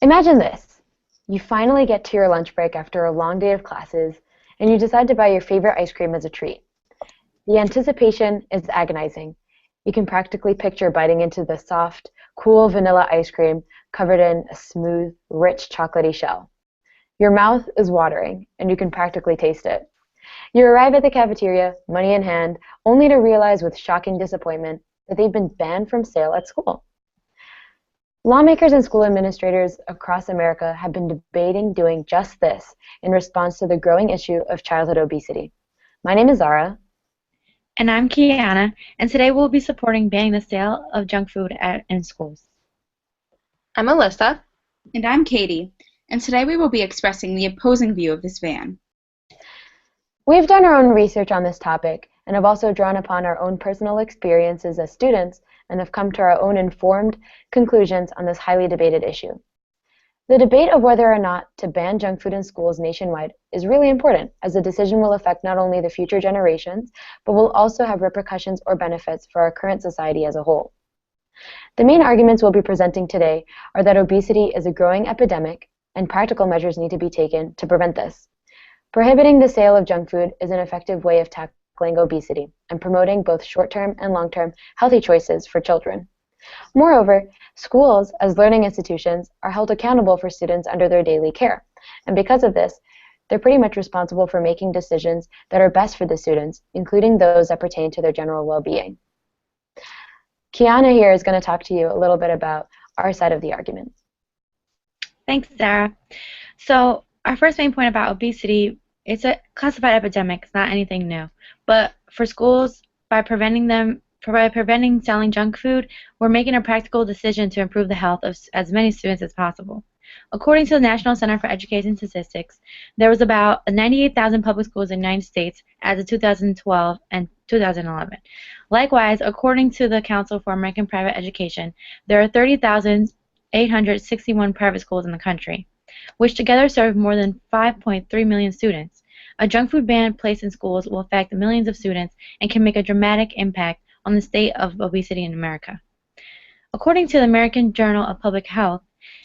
Imagine this. You finally get to your lunch break after a long day of classes, and you decide to buy your favorite ice cream as a treat. The anticipation is agonizing. You can practically picture biting into the soft, cool vanilla ice cream covered in a smooth, rich chocolatey shell. Your mouth is watering, and you can practically taste it. You arrive at the cafeteria, money in hand, only to realize with shocking disappointment that they've been banned from sale at school. Lawmakers and school administrators across America have been debating doing just this in response to the growing issue of childhood obesity. My name is Zara. And I'm Kiana, and today we'll be supporting banning the sale of junk food in schools. I'm Alyssa. And I'm Katie, and today we will be expressing the opposing view of this ban. We've done our own research on this topic and have also drawn upon our own personal experiences as students and have come to our own informed conclusions on this highly debated issue. The debate of whether or not to ban junk food in schools nationwide is really important, as the decision will affect not only the future generations, but will also have repercussions or benefits for our current society as a whole. The main arguments we'll be presenting today are that obesity is a growing epidemic and practical measures need to be taken to prevent this. Prohibiting the sale of junk food is an effective way of tackling obesity and promoting both short-term and long-term healthy choices for children. Moreover, schools, as learning institutions, are held accountable for students under their daily care, and because of this, they're pretty much responsible for making decisions that are best for the students, including those that pertain to their general well-being. Kiana here is going to talk to you a little bit about our side of the argument. Thanks, Sarah. So our first main point about obesity, it's a classified epidemic. It's not anything new. But for schools, by preventing selling junk food, we're making a practical decision to improve the health of as many students as possible. According to the National Center for Education Statistics, there was about 98,000 public schools in the United States as of 2012 and 2011. Likewise, according to the Council for American Private Education, there are 30,861 private schools in the country, which together serve more than 5.3 million students. A junk food ban placed in schools will affect millions of students and can make a dramatic impact on the state of obesity in America. According to the American Journal of Public Health,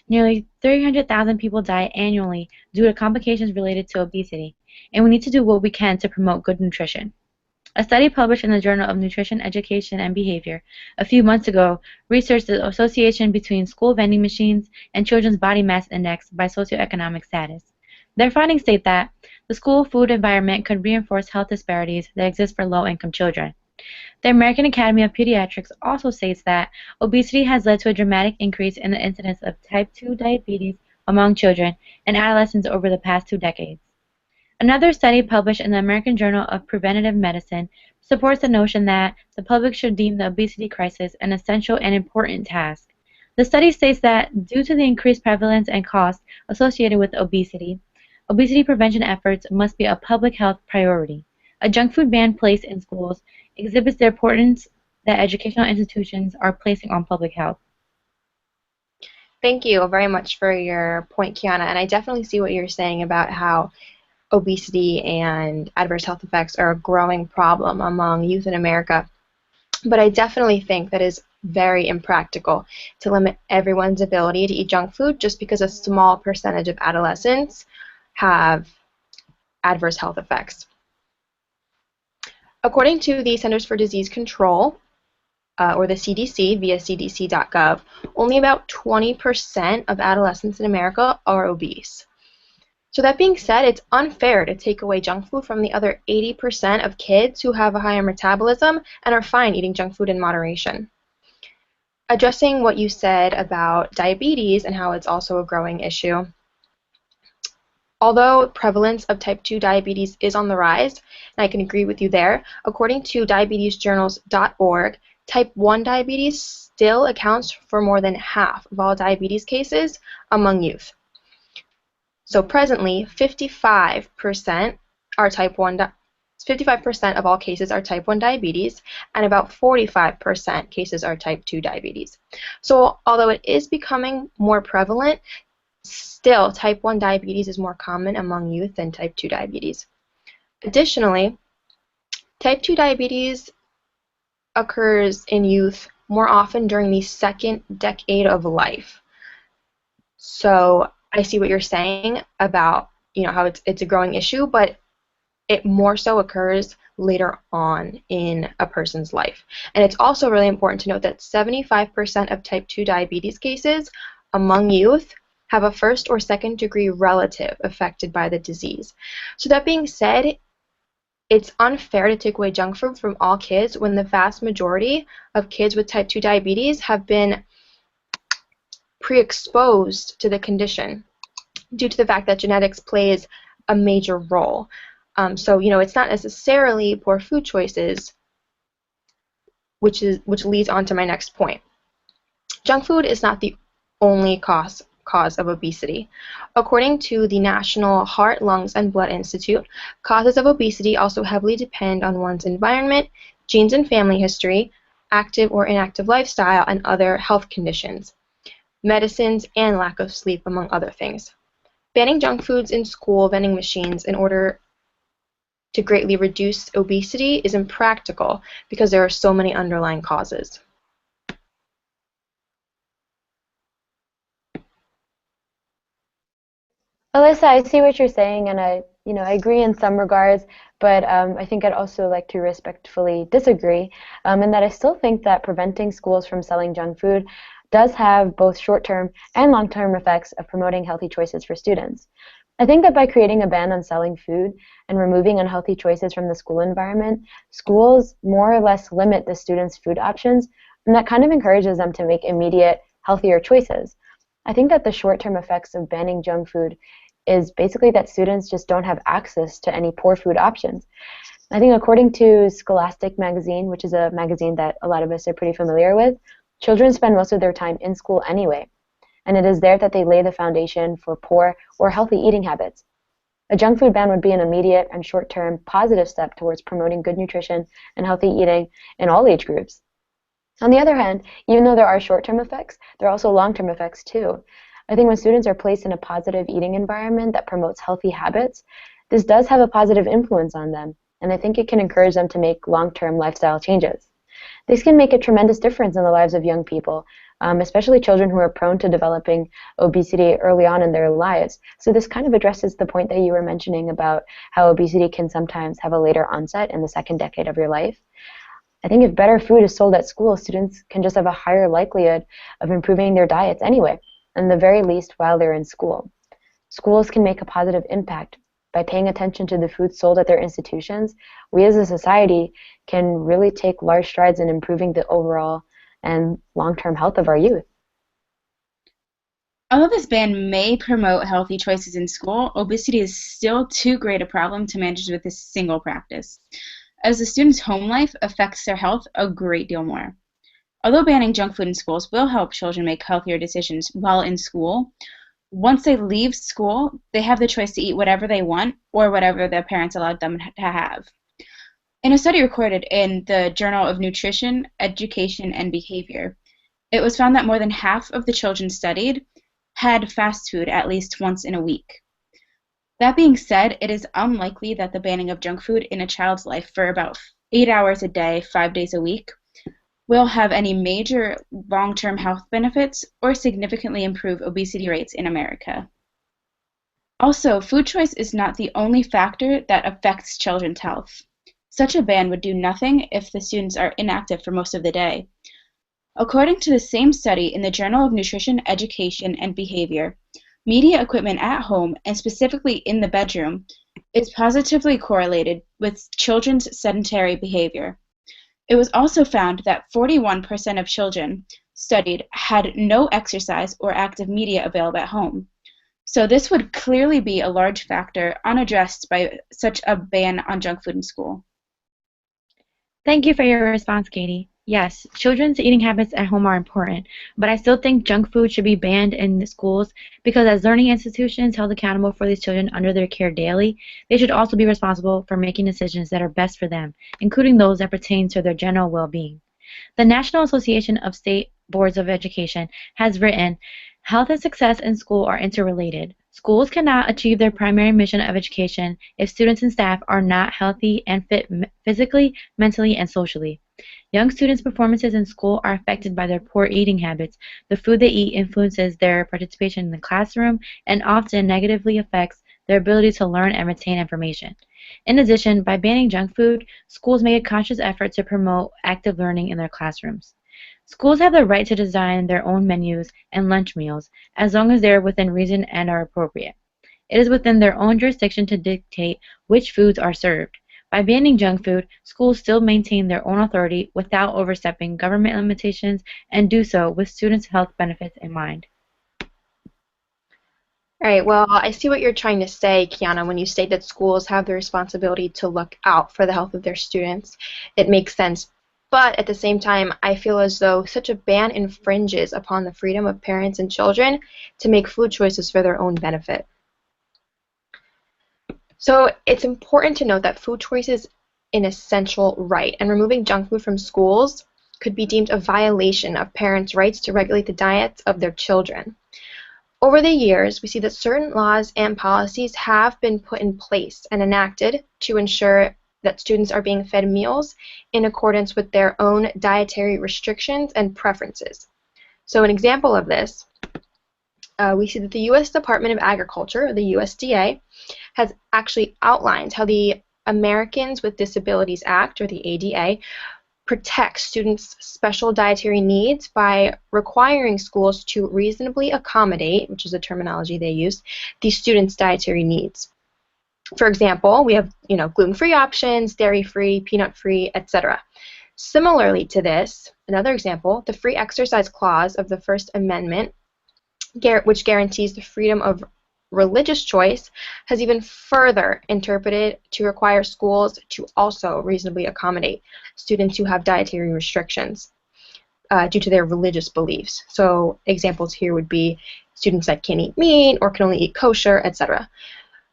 nearly 300,000 people die annually due to complications related to obesity, and we need to do what we can to promote good nutrition. A study published in the Journal of Nutrition, Education, and Behavior a few months ago researched the association between school vending machines and children's body mass index by socioeconomic status. Their findings state that the school food environment could reinforce health disparities that exist for low-income children. The American Academy of Pediatrics also states that obesity has led to a dramatic increase in the incidence of type 2 diabetes among children and adolescents over the past 2 decades. Another study published in the American Journal of Preventive Medicine supports the notion that the public should deem the obesity crisis an essential and important task. The study states that due to the increased prevalence and costs associated with obesity prevention efforts must be a public health priority. A junk food ban placed in schools exhibits the importance that educational institutions are placing on public health. Thank you very much for your point, Kiana, and I definitely see what you're saying about how obesity and adverse health effects are a growing problem among youth in America. But I definitely think that is very impractical to limit everyone's ability to eat junk food just because a small percentage of adolescents have adverse health effects. According to the Centers for Disease Control, or the CDC via cdc.gov, only about 20% of adolescents in America are obese. So that being said, it's unfair to take away junk food from the other 80% of kids who have a higher metabolism and are fine eating junk food in moderation. Addressing what you said about diabetes and how it's also a growing issue, although prevalence of type 2 diabetes is on the rise, and I can agree with you there, according to diabetesjournals.org, type 1 diabetes still accounts for more than half of all diabetes cases among youth. So presently, 55% are type 1 55% of all cases are type 1 diabetes, and about 45% cases are type 2 diabetes. So although it is becoming more prevalent, still type 1 diabetes is more common among youth than type 2 diabetes. Additionally, type 2 diabetes occurs in youth more often during the second decade of life. So I see what you're saying about, how it's a growing issue, but it more so occurs later on in a person's life. And it's also really important to note that 75% of type 2 diabetes cases among youth have a first or second degree relative affected by the disease. So that being said, it's unfair to take away junk food from all kids when the vast majority of kids with type 2 diabetes have been pre-exposed to the condition due to the fact that genetics plays a major role. So, it's not necessarily poor food choices, which leads on to my next point. Junk food is not the only cause of obesity. According to the National Heart, Lungs, and Blood Institute, causes of obesity also heavily depend on one's environment, genes and family history, active or inactive lifestyle, and other health conditions, medicines, and lack of sleep, among other things. Banning junk foods in school vending machines in order to greatly reduce obesity is impractical because there are so many underlying causes. Alyssa, I see what you're saying, and I agree in some regards, but I think I'd also like to respectfully disagree, in that I still think that preventing schools from selling junk food does have both short-term and long-term effects of promoting healthy choices for students. I think that by creating a ban on selling food and removing unhealthy choices from the school environment, schools more or less limit the students' food options, and that kind of encourages them to make immediate, healthier choices. I think that the short-term effects of banning junk food is basically that students just don't have access to any poor food options. I think according to Scholastic magazine, which is a magazine that a lot of us are pretty familiar with, children spend most of their time in school anyway, and it is there that they lay the foundation for poor or healthy eating habits. A junk food ban would be an immediate and short-term positive step towards promoting good nutrition and healthy eating in all age groups. On the other hand, even though there are short-term effects, there are also long-term effects too. I think when students are placed in a positive eating environment that promotes healthy habits, this does have a positive influence on them, and I think it can encourage them to make long-term lifestyle changes. This can make a tremendous difference in the lives of young people, especially children who are prone to developing obesity early on in their lives. So this kind of addresses the point that you were mentioning about how obesity can sometimes have a later onset in the second decade of your life. I think if better food is sold at school, students can just have a higher likelihood of improving their diets anyway, and the very least while they're in school. Schools can make a positive impact. By paying attention to the food sold at their institutions, we as a society can really take large strides in improving the overall and long-term health of our youth. Although this ban may promote healthy choices in school, obesity is still too great a problem to manage with this single practice, as the student's home life affects their health a great deal more. Although banning junk food in schools will help children make healthier decisions while in school, once they leave school, they have the choice to eat whatever they want or whatever their parents allowed them to have. In a study recorded in the Journal of Nutrition, Education, and Behavior, it was found that more than half of the children studied had fast food at least once in a week. That being said, it is unlikely that the banning of junk food in a child's life for about 8 hours a day, 5 days a week, will have any major long-term health benefits or significantly improve obesity rates in America. Also, food choice is not the only factor that affects children's health. Such a ban would do nothing if the students are inactive for most of the day. According to the same study in the Journal of Nutrition, Education, and Behavior, media equipment at home, and specifically in the bedroom, is positively correlated with children's sedentary behavior. It was also found that 41% of children studied had no exercise or active media available at home. So this would clearly be a large factor unaddressed by such a ban on junk food in school. Thank you for your response, Katie. Yes, children's eating habits at home are important, but I still think junk food should be banned in the schools because as learning institutions held accountable for these children under their care daily, they should also be responsible for making decisions that are best for them, including those that pertain to their general well-being. The National Association of State Boards of Education has written, "Health and success in school are interrelated. Schools cannot achieve their primary mission of education if students and staff are not healthy and fit physically, mentally, and socially." Young students' performances in school are affected by their poor eating habits. The food they eat influences their participation in the classroom and often negatively affects their ability to learn and retain information. In addition, by banning junk food, schools make a conscious effort to promote active learning in their classrooms. Schools have the right to design their own menus and lunch meals as long as they are within reason and are appropriate. It is within their own jurisdiction to dictate which foods are served. By banning junk food, schools still maintain their own authority without overstepping government limitations and do so with students' health benefits in mind. All right, well, I see what you're trying to say, Kiana, when you state that schools have the responsibility to look out for the health of their students. It makes sense. But at the same time, I feel as though such a ban infringes upon the freedom of parents and children to make food choices for their own benefit. So it's important to note that food choice is an essential right, and removing junk food from schools could be deemed a violation of parents' rights to regulate the diets of their children. Over the years, we see that certain laws and policies have been put in place and enacted to ensure that students are being fed meals in accordance with their own dietary restrictions and preferences. So an example of this, we see that the U.S. Department of Agriculture, the USDA, has actually outlined how the Americans with Disabilities Act, or the ADA, protects students' special dietary needs by requiring schools to reasonably accommodate, which is the terminology they use, these students' dietary needs. For example, we have gluten-free options, dairy-free, peanut-free, etc. Similarly to this, another example, the Free Exercise Clause of the First Amendment, which guarantees the freedom of religious choice, has even further interpreted to require schools to also reasonably accommodate students who have dietary restrictions due to their religious beliefs. So examples here would be students that can't eat meat or can only eat kosher, etc.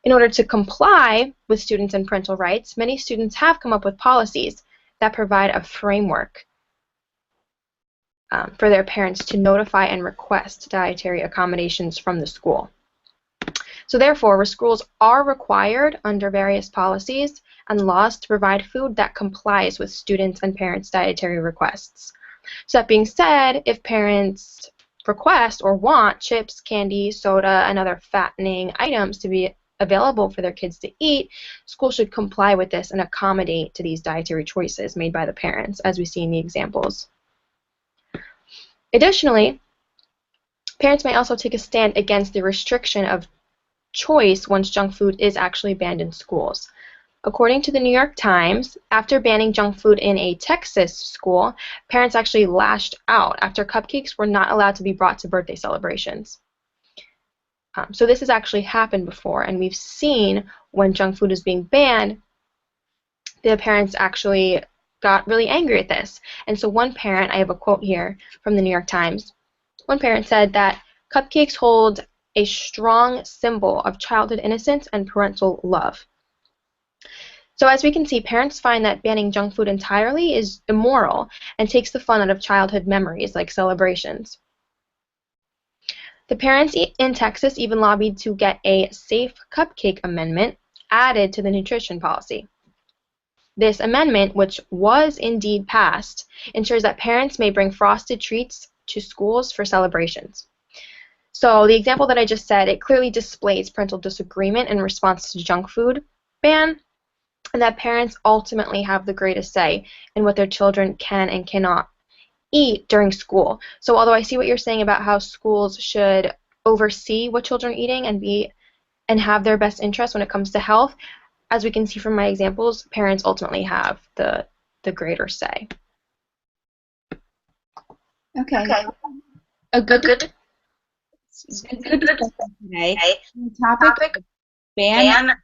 In order to comply with students' and parental rights, many students have come up with policies that provide a framework for their parents to notify and request dietary accommodations from the school. So therefore, schools are required under various policies and laws to provide food that complies with students' and parents' dietary requests. So that being said, if parents request or want chips, candy, soda, and other fattening items to be available for their kids to eat, schools should comply with this and accommodate to these dietary choices made by the parents, as we see in the examples. Additionally, parents may also take a stand against the restriction of choice once junk food is actually banned in schools. According to the New York Times, after banning junk food in a Texas school, parents actually lashed out after cupcakes were not allowed to be brought to birthday celebrations. So this has actually happened before, and we've seen when junk food is being banned, the parents actually got really angry at this. And so one parent, I have a quote here from the New York Times, one parent said that cupcakes hold a strong symbol of childhood innocence and parental love. So as we can see, parents find that banning junk food entirely is immoral and takes the fun out of childhood memories like celebrations. The parents in Texas even lobbied to get a safe cupcake amendment added to the nutrition policy. This amendment, which was indeed passed, ensures that parents may bring frosted treats to schools for celebrations. So the example that I just said, it clearly displays parental disagreement in response to junk food ban, and that parents ultimately have the greatest say in what their children can and cannot eat during school. So although I see what you're saying about how schools should oversee what children are eating and have their best interest when it comes to health, as we can see from my examples, parents ultimately have the greater say. Okay. A good discussion today on the topic of ban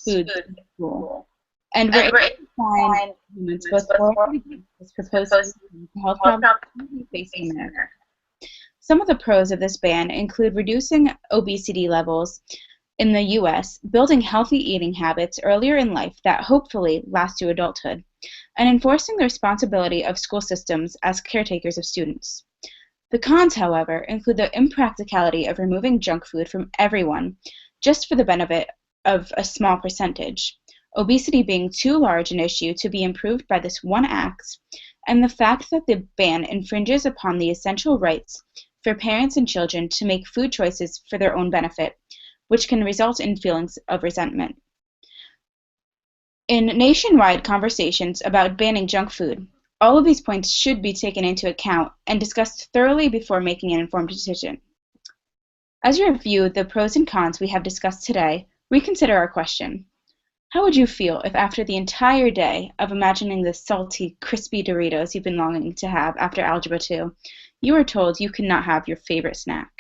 food in school. And we're able to find humans both for and against this proposed solution to health problems facing America. Some of the pros of this ban include reducing obesity levels in the U.S., building healthy eating habits earlier in life that hopefully last to adulthood, and enforcing the responsibility of school systems as caretakers of students. The cons, however, include the impracticality of removing junk food from everyone just for the benefit of a small percentage, obesity being too large an issue to be improved by this one act, and the fact that the ban infringes upon the essential rights for parents and children to make food choices for their own benefit, which can result in feelings of resentment. In nationwide conversations about banning junk food, all of these points should be taken into account and discussed thoroughly before making an informed decision. As you review the pros and cons we have discussed today, reconsider our question. How would you feel if after the entire day of imagining the salty, crispy Doritos you've been longing to have after Algebra 2, you were told you could not have your favorite snack?